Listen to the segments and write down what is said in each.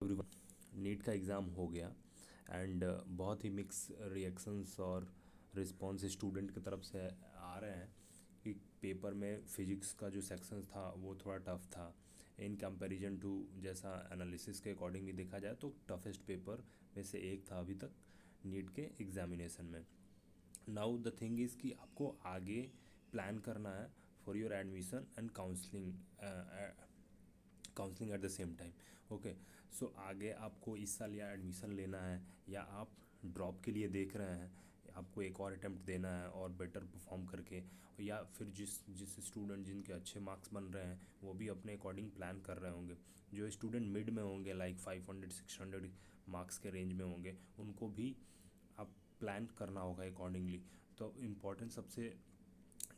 Everyone, NEET का exam हो गया एंड बहुत ही मिक्स रिएक्शंस और रिस्पॉन्स स्टूडेंट की तरफ से आ रहे हैं कि पेपर में फिजिक्स का जो सेक्शन था वो थोड़ा टफ था इन कंपैरिजन टू, जैसा एनालिसिस के अकॉर्डिंग भी देखा जाए तो टफेस्ट पेपर में से एक था अभी तक नीट के एग्जामिनेशन में। नाउ द थिंग इज़ कि आपको आगे प्लान करना है for your admission and counselling at the same time. Okay, so आगे आपको इस साल या एडमिशन लेना है या आप ड्रॉप के लिए देख रहे हैं, आपको एक और अटैम्प्ट देना है और बेटर परफॉर्म करके, या फिर जिस जिस स्टूडेंट जिनके अच्छे मार्क्स बन रहे हैं वो भी अपने अकॉर्डिंग प्लान कर रहे होंगे। जो स्टूडेंट मिड में होंगे लाइक 500-600 मार्क्स के रेंज में होंगे उनको भी आप प्लान करना होगा अकॉर्डिंगली। तो इम्पोर्टेंट, सबसे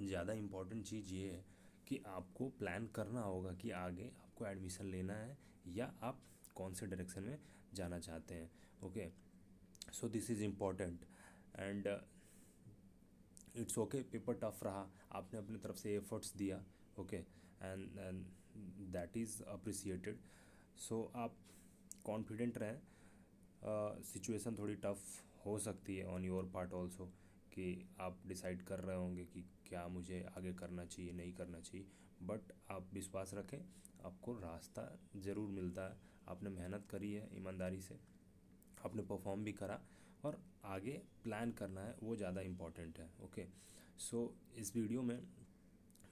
ज़्यादा इम्पोर्टेंट चीज़ ये है कि आपको प्लान करना होगा कि आगे आपको एडमिशन लेना है या आप कौन से डायरेक्शन में जाना चाहते हैं। Okay, so this is important and it's okay, paper tough रहा, आपने अपनी तरफ से एफर्ट्स दिया। Okay, and that is appreciated. So आप कॉन्फिडेंट रहें। सिचुएशन थोड़ी टफ हो सकती है ऑन योर पार्ट ऑल्सो कि आप डिसाइड कर रहे होंगे कि क्या मुझे आगे करना चाहिए नहीं करना चाहिए, बट आप विश्वास रखें, आपको रास्ता ज़रूर मिलता है। आपने मेहनत करी है ईमानदारी से, आपने परफॉर्म भी करा, और आगे प्लान करना है वो ज़्यादा इम्पॉर्टेंट है। ओके, सो इस वीडियो में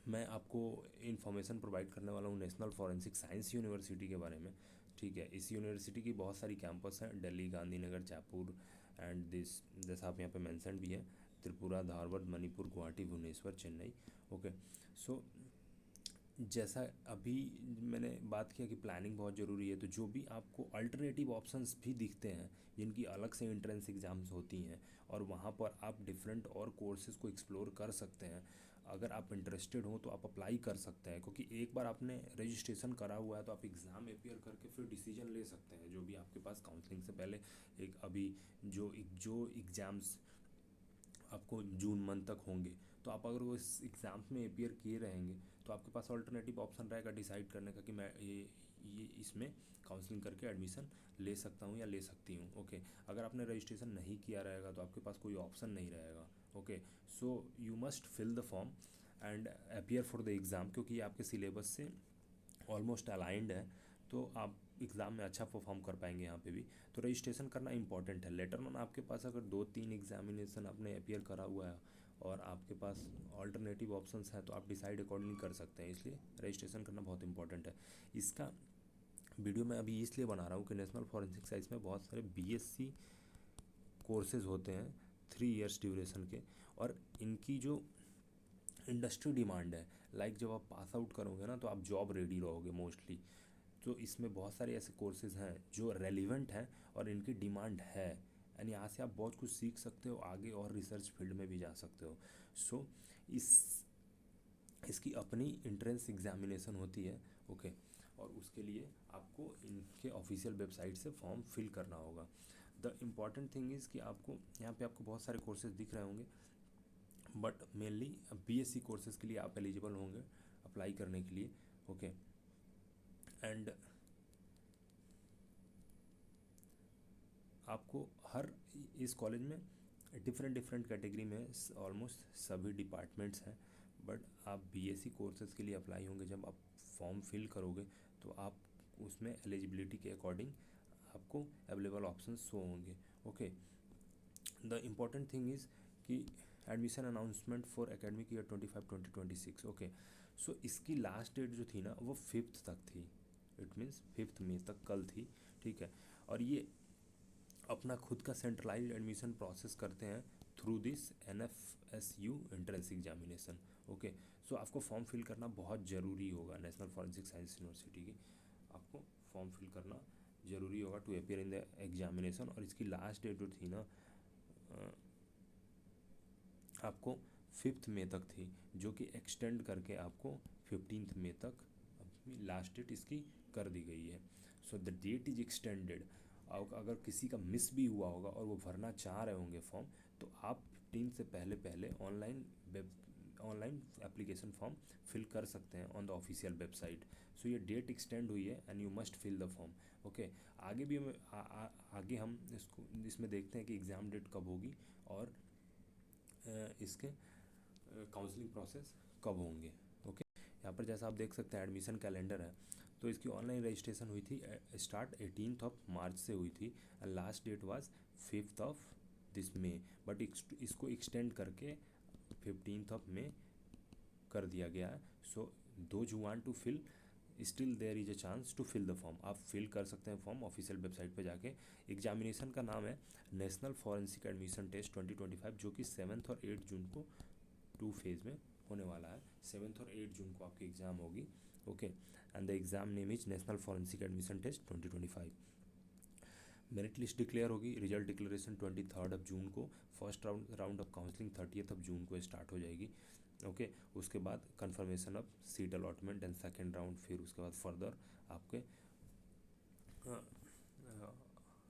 मैं आपको इन्फॉर्मेशन प्रोवाइड करने वाला हूँ नेशनल फॉरेंसिक साइंस यूनिवर्सिटी के बारे में। ठीक है, इस यूनिवर्सिटी की बहुत सारी कैंपस हैं, दिल्ली, गांधीनगर, जयपुर एंड दिस, जैसा आप यहाँ पे मेंशन भी है, त्रिपुरा, धारवाड़, मणिपुर, गुवाहाटी, भुवनेश्वर, चेन्नई। ओके, सो जैसा अभी मैंने बात किया कि प्लानिंग बहुत ज़रूरी है, तो जो भी आपको अल्टरनेटिव ऑप्शंस भी दिखते हैं जिनकी अलग से एंट्रेंस एग्ज़ाम्स होती हैं और वहाँ पर आप डिफरेंट और कोर्सेज़ को एक्सप्लोर कर सकते हैं। अगर आप इंटरेस्टेड हो तो आप अप्लाई कर सकते हैं, क्योंकि एक बार आपने रजिस्ट्रेशन करा हुआ है तो आप एग्ज़ाम अपियर करके फिर डिसीजन ले सकते हैं। जो भी आपके पास काउंसलिंग से पहले एक अभी जो एग्ज़ाम्स आपको जून मंथ तक होंगे, तो आप अगर वो इस एग्ज़ाम में अपियर किए रहेंगे तो आपके पास ऑल्टरनेटिव ऑप्शन रहेगा डिसाइड करने का कि मैं ये इसमें काउंसलिंग करके एडमिशन ले सकता हूँ या ले सकती हूँ। ओके, अगर आपने रजिस्ट्रेशन नहीं किया रहेगा तो आपके पास कोई ऑप्शन नहीं रहेगा। Okay, so you must fill the form and appear for the exam, क्योंकि ये आपके सिलेबस से ऑलमोस्ट अलाइंड है, तो आप एग्ज़ाम में अच्छा परफॉर्म कर पाएंगे यहाँ पे भी। तो रजिस्ट्रेशन करना इंपॉर्टेंट है। लेटर ऑन आपके पास अगर 2-3 एग्जामिनेशन आपने अपियर करा हुआ है और आपके पास ऑल्टरनेटिव ऑप्शंस हैं तो आप डिसाइड अकॉर्डिंगली कर सकते हैं, इसलिए रजिस्ट्रेशन करना बहुत इंपॉर्टेंट है। इसका वीडियो मैं अभी इसलिए बना रहा हूँ कि नेशनल फॉरेंसिक साइंस में बहुत सारे बीएससी कोर्सेज होते हैं 3 इयर्स ड्यूरेशन के, और इनकी जो इंडस्ट्री डिमांड है, लाइक जब आप पास आउट करोगे ना तो आप जॉब रेडी रहोगे मोस्टली। तो इसमें बहुत सारे ऐसे कोर्सेज हैं जो रेलिवेंट हैं और इनकी डिमांड है, यानी यहाँ से आप बहुत कुछ सीख सकते हो आगे और रिसर्च फील्ड में भी जा सकते हो। सो इस इसकी अपनी इंट्रेंस एग्जामिनेशन होती है। ओके, और उसके लिए आपको इनके ऑफिशियल वेबसाइट से फॉर्म फिल करना होगा। द इम्पॉर्टेंट थिंग इज़ कि आपको यहाँ पे आपको बहुत सारे कोर्सेज दिख रहे होंगे, बट मेनली बीएससी कोर्सेज़ के लिए आप एलिजिबल होंगे अप्लाई करने के लिए। ओके, एंड आपको हर इस कॉलेज में डिफरेंट कैटेगरी में ऑलमोस्ट सभी डिपार्टमेंट्स हैं, बट आप बीएससी कोर्सेज़ के लिए अप्लाई होंगे जब आप फॉर्म फिल करोगे तो आप उसमें एलिजिबिलिटी के अकॉर्डिंग आपको अवेलेबल ऑप्शंस शो होंगे। Okay, the important thing is कि admission announcement for academic year 25-2026। Okay, so इसकी लास्ट डेट जो थी ना वो 5th तक थी, इट मीन्स 5 मई तक कल थी। ठीक है, और ये अपना खुद का सेंट्रलाइज्ड एडमिशन प्रोसेस करते हैं through this NFSU entrance examination. Okay, so आपको फॉर्म फिल करना बहुत ज़रूरी होगा। नेशनल फॉरेंसिक साइंस यूनिवर्सिटी की आपको फॉर्म फिल करना ज़रूरी होगा to appear in the examination, और इसकी लास्ट डेट जो थी ना आपको 5 मई तक थी, जो कि एक्सटेंड करके आपको 15 मई तक लास्ट डेट इसकी कर दी गई है। So the date is extended. अगर किसी का मिस भी हुआ होगा और वो भरना चाह रहे होंगे फॉर्म, तो आप 15 से पहले पहले online web online application form fill कर सकते हैं on the official website. So ये डेट एक्सटेंड हुई है and you must fill the form. Okay, आगे भी आगे हम इसमें देखते हैं कि एग्ज़ाम डेट कब होगी और इसके काउंसलिंग प्रोसेस कब होंगे। ओके, यहाँ पर जैसा आप देख सकते हैं एडमिशन कैलेंडर है। तो इसकी ऑनलाइन रजिस्ट्रेशन हुई थी, स्टार्ट 18 मार्च से हुई थी and last date was 5 this May, but इसको एक्सटेंड करके 15 कर दिया गया है। So those who want to fill, still there is a chance to fill the form. आप फिल कर सकते हैं फॉर्म ऑफिशियल वेबसाइट पे जाके। एग्जामिनेशन का नाम है नेशनल फॉरेंसिक एडमिशन टेस्ट 2025, जो कि 7 और 8 जून को 2 फेज़ में होने वाला है। 7 और 8 जून को आपकी एग्ज़ाम होगी। Okay, and the exam name is national forensic admission test 2025। Merit list declare होगी, रिजल्ट डिक्लेरेशन 23 जून को, फर्स्ट राउंड ऑफ काउंसलिंग 30 जून को स्टार्ट हो जाएगी। ओके, उसके बाद confirmation of seat allotment and second round, फिर उसके बाद फर्दर आपके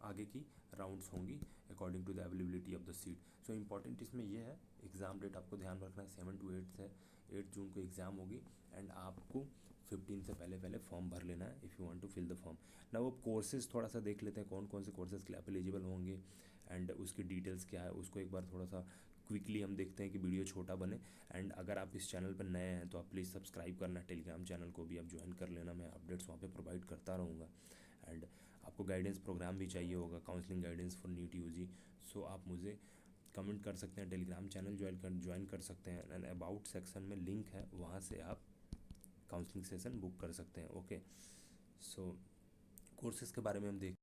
आगे की राउंड्स होंगी according to the availability of the seat. So important इसमें यह है, एग्ज़ाम डेट आपको ध्यान रखना है 7 to 8 है, 8 जून को एग्ज़ाम होगी एंड आपको 15 से पहले फॉर्म भर लेना है if you want to fill the form. ना वो कोर्सेज़ थोड़ा सा देख लेते हैं कौन कौन से कोर्सेज़ के लिए आप एलिजिबल होंगे एंड उसकी डिटेल्स क्या है, उसको एक बार थोड़ा सा क्विकली हम देखते हैं कि वीडियो छोटा बने। एंड अगर आप इस चैनल पर नए हैं तो आप प्लीज़ सब्सक्राइब करना, टेलीग्राम चैनल को भी आप ज्वाइन कर लेना, मैं अपडेट्स वहाँ पे प्रोवाइड करता रहूँगा। एंड आपको गाइडेंस प्रोग्राम भी चाहिए होगा, counselling guidance for NEET UG, so आप मुझे कमेंट कर सकते हैं, टेलीग्राम चैनल ज्वाइन कर सकते हैं एंड अबाउट सेक्शन में लिंक है, वहाँ से आप काउंसलिंग सेशन बुक कर सकते हैं। ओके, सो कोर्सेज़ के बारे में हम देख,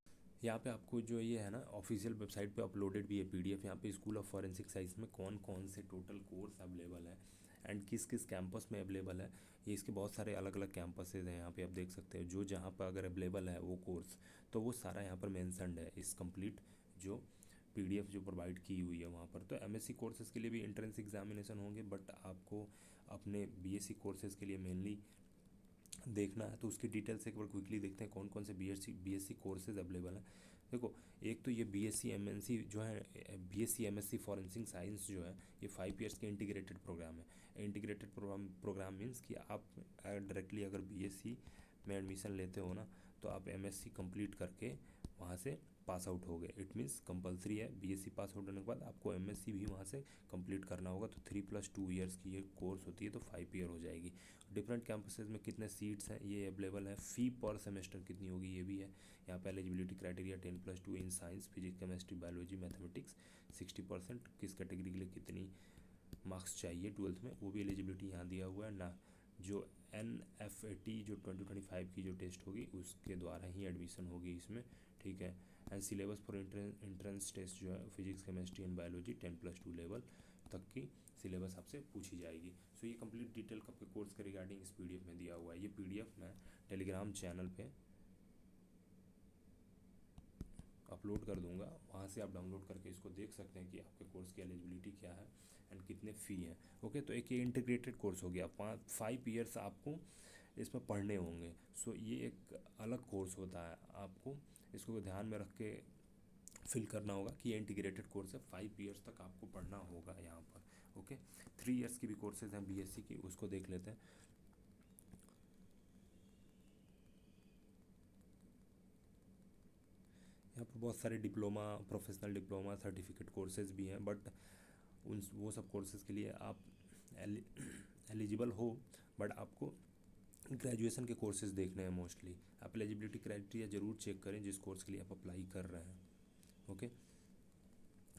यहाँ पे आपको जो ये है ना ऑफिशियल वेबसाइट पे अपलोडेड भी है पीडीएफ, यहाँ पे स्कूल ऑफ फॉरेंसिक साइंस में कौन कौन से टोटल कोर्स अवेलेबल है एंड किस किस कैंपस में अवेलेबल है। ये इसके बहुत सारे अलग अलग कैंपसेज हैं, यहाँ पे आप देख सकते हो जो जहाँ पर अगर अवेलेबल है वो कोर्स, तो वो सारा यहाँ पर मेंशन्ड है इस कंप्लीट जो पीडीएफ जो प्रोवाइड की हुई है वहाँ पर। तो एमएससी कोर्सेज़ के लिए भी एंट्रेंस एग्जामिनेशन होंगे, बट आपको अपने बीएससी कोर्सेज़ के लिए मेनली देखना है, तो उसकी डिटेल्स एक बार क्विकली देखते हैं कौन कौन से बीएससी कोर्सेज अवेलेबल हैं। देखो, एक तो ये बीएससी एमएनसी जो है, बीएससी एमएससी फॉरेंसिक साइंस जो है, ये 5 ईयर्स के इंटीग्रेटेड प्रोग्राम है। इंटीग्रेटेड प्रोग्राम मीन्स कि आप डायरेक्टली अगर बीएससी में एडमिशन लेते हो ना, तो आप एमएससी कंप्लीट करके वहाँ से पास आउट हो गए। इट मीन्स कंपलसरी है, बीएससी पास आउट होने के बाद आपको एमएससी भी वहाँ से कंप्लीट करना होगा। तो 3+2 ईयर्स की ये कोर्स होती है, तो 5 ईयर हो जाएगी। डिफरेंट कैंपसेस में कितने सीट्स हैं ये अवेलेबल है, फ़ी पर सेमेस्टर कितनी होगी ये भी है यहाँ पे। Eligibility criteria 10+2 in science, physics, chemistry, biology, mathematics, 60%, किस कैटेगरी के लिए कितनी मार्क्स चाहिए 12th में, वो भी एलिजिबिलिटी यहाँ दिया हुआ है ना। जो NFAT जो 2025 की जो टेस्ट होगी उसके द्वारा ही एडमिशन होगी इसमें, ठीक है। And syllabus for entrance test जो है physics, chemistry and biology 10+2 level तक की सिलेबस आपसे पूछी जाएगी। सो ये कंप्लीट डिटेल आपके कोर्स के रिगार्डिंग इस पीडीएफ में दिया हुआ है। ये पीडीएफ मैं टेलीग्राम चैनल पे अपलोड कर दूंगा, वहाँ से आप डाउनलोड करके इसको देख सकते हैं कि आपके कोर्स की एलिजिबिलिटी क्या है एंड कितने फ़ी हैं। ओके, तो एक ये इंटीग्रेटेड कोर्स हो गया, 5 ईयर्स आपको इसमें पढ़ने होंगे। सो ये एक अलग कोर्स होता है, आपको इसको ध्यान में रख के फिल करना होगा कि ये इंटीग्रेटेड कोर्स है, 5 ईयर्स तक आपको पढ़ना होगा यहाँ पर। ओके, 3 ईयर्स की भी कोर्सेज हैं बीएससी की, उसको देख लेते हैं। यहाँ पर बहुत सारे diploma, professional diploma, certificate courses भी हैं, बट उन वो सब कोर्सेज़ के लिए आप एलिजिबल हो, बट आपको ग्रेजुएशन के कोर्सेज देखने हैं मोस्टली। आप एलिजिबिलिटी क्राइटेरिया ज़रूर चेक करें जिस कोर्स के लिए आप अप्लाई कर रहे हैं। ओके,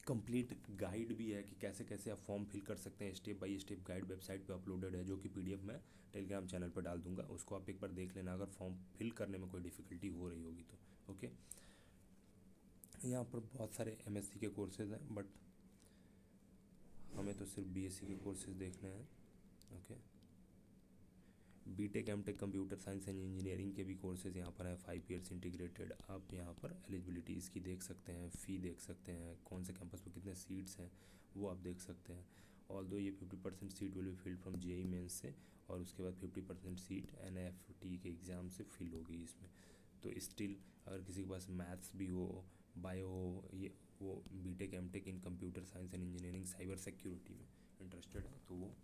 कंप्लीट गाइड भी है कि कैसे कैसे आप फॉर्म फिल कर सकते हैं, step by step guide website पे अपलोडेड है, जो कि पीडीएफ में टेलीग्राम चैनल पर डाल दूंगा, उसको आप एक बार देख लेना अगर फॉर्म फिल करने में कोई डिफ़िकल्टी हो रही होगी तो। ओके, यहाँ पर बहुत सारे एमएससी के कोर्सेज हैं, बट हमें तो सिर्फ बीएससी के कोर्सेज देखने हैं। Okay, BTech MTech computer science and engineering के भी कोर्सेज यहाँ पर हैं, 5 ईयर्स इंटीग्रेटेड। आप यहाँ पर एलिजिबिलिटी इसकी देख सकते हैं, फ़ी देख सकते हैं, कौन से कैंपस में कितने सीट्स हैं वो आप देख सकते हैं। ऑल्दो ये 50% seat will be filled from JEE Mains से, और उसके बाद 50% सीट एनएफटी के एग्ज़ाम से फिल होगी इसमें। तो स्टिल अगर किसी के पास मैथ्स भी हो, बायो हो, ये वो BTech MTech in computer science and engineering cyber security में इंटरेस्टेड है तो वो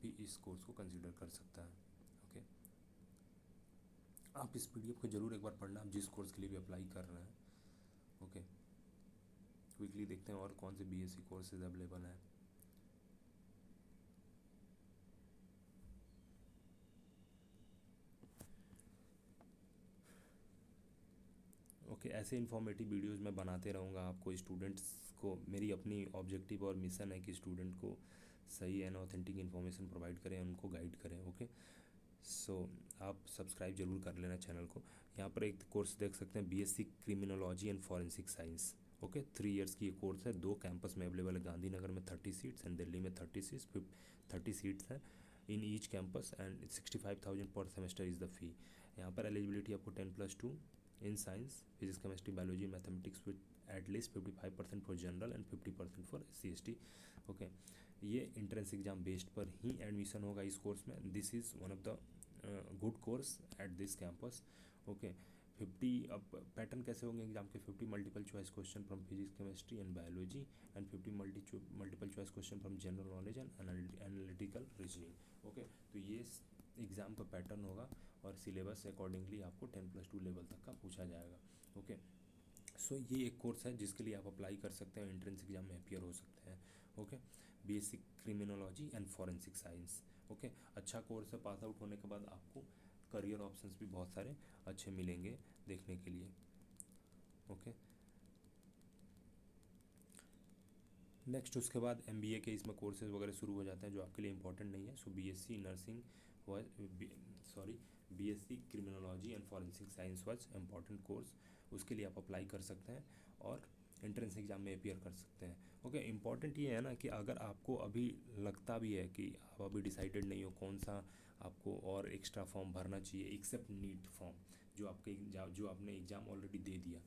भी इस कोर्स को कंसिडर कर सकता है। ओके, आप इस पीडीएफ को ज़रूर एक बार पढ़ना, आप जिस कोर्स के लिए भी अप्लाई कर रहे हैं। ओके, क्विकली देखते हैं और कौन से बीएससी कोर्सेज अवेलेबल हैं। ओके, ऐसे इन्फॉर्मेटिव वीडियोस मैं बनाते रहूँगा आपको, स्टूडेंट्स को मेरी अपनी ऑब्जेक्टिव और मिशन है कि स्टूडेंट को सही एंड ऑथेंटिक इन्फॉर्मेशन प्रोवाइड करें, उनको गाइड करें। ओके, सो आप सब्सक्राइब जरूर कर लेना चैनल को। यहाँ पर एक कोर्स देख सकते हैं, BSc criminology and forensic science. Okay, 3 years की ये कोर्स है, 2 कैंपस में अवेलेबल है, गांधीनगर में 30 सीट्स एंड दिल्ली में 30 सीट्स हैं इन ईच कैंपस एंड 65,000 पर सेमेस्टर इज़ द फी। यहाँ पर एलिजिबिलिटी आपको 10+2 in science, physics, chemistry, biology, mathematics with at least 55% for general and 50% for SC/ST। Okay, ये एंट्रेंस एग्जाम बेस्ड पर ही एडमिशन होगा इस कोर्स में। This is one of the good course at this campus. Okay, 50 अब pattern कैसे होंगे exam के, 50 multiple choice question from physics, chemistry and biology and 50 multiple choice question from general knowledge and analytical reasoning. Okay, तो ये exam का pattern होगा और syllabus accordingly आपको 10+2 लेवल तक का पूछा जाएगा। ओके, सो ये एक कोर्स है जिसके लिए आप अप्लाई कर सकते हैं, एंट्रेंस एग्जाम में अपियर हो सकते हैं। Okay, basic criminology and forensic science. Okay, अच्छा कोर्स है, पास आउट होने के बाद आपको करियर ऑप्शंस भी बहुत सारे अच्छे मिलेंगे देखने के लिए। ओके, नेक्स्ट उसके बाद MBA के इसमें कोर्सेज वगैरह शुरू हो जाते हैं जो आपके लिए इंपॉर्टेंट नहीं है। सो BSc nursing BSc criminology and forensic science was important course, उसके लिए आप अप्लाई कर सकते हैं और एंट्रेंस एग्जाम में अपियर कर सकते हैं। ओके, इम्पॉर्टेंट ये है ना कि अगर आपको अभी लगता भी है कि आप अभी डिसाइडेड नहीं हो कौन सा आपको और एक्स्ट्रा फॉर्म भरना चाहिए एक्सेप्ट नीट फॉर्म, जो आपने एग्ज़ाम ऑलरेडी दे दिया,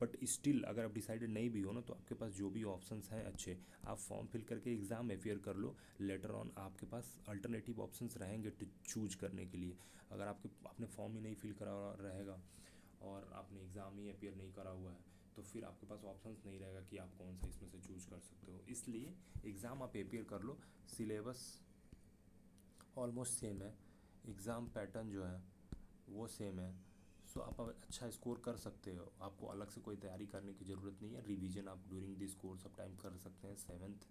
बट स्टिल अगर आप डिसाइडेड नहीं भी हो ना, तो आपके पास जो भी ऑप्शंस हैं अच्छे, आप फॉर्म फिल करके एग्ज़ाम में अपियर कर लो। लेटर ऑन आपके पास अल्टरनेटिव ऑप्शंस रहेंगे टू चूज करने के लिए। अगर आपने फॉर्म ही नहीं फिल करा रहेगा और आपने एग्ज़ाम ही अपियर नहीं करा हुआ है, तो फिर आपके पास ऑप्शंस नहीं रहेगा कि आप कौन सा इसमें से चूज कर सकते हो। इसलिए एग्ज़ाम आप अपियर कर लो, सिलेबस ऑलमोस्ट सेम है, एग्ज़ाम पैटर्न जो है वो सेम है। सो आप अच्छा स्कोर कर सकते हो, आपको अलग से कोई तैयारी करने की ज़रूरत नहीं है। रिवीजन आप during this course of time कर सकते हैं। 7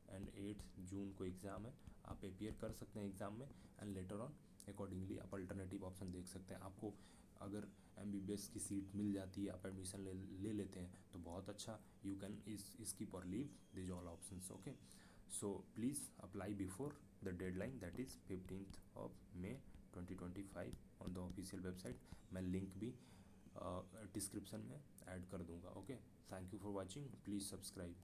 एंड 8 जून को एग्ज़ाम है, आप अपियर कर सकते हैं एग्ज़ाम में एंड लेटर ऑन अकॉर्डिंगली आप अल्टरनेटिव ऑप्शन देख सकते हैं। आपको अगर MBBS की सीट मिल जाती है, आप एडमिशन ले लेते हैं तो बहुत अच्छा, you can skip or leave these all options। Okay, so please apply before the deadline that is 15th of May 2025 on the official website. मैं लिंक भी डिस्क्रिप्शन में ऐड कर दूंगा। Okay, thank you for watching, please subscribe.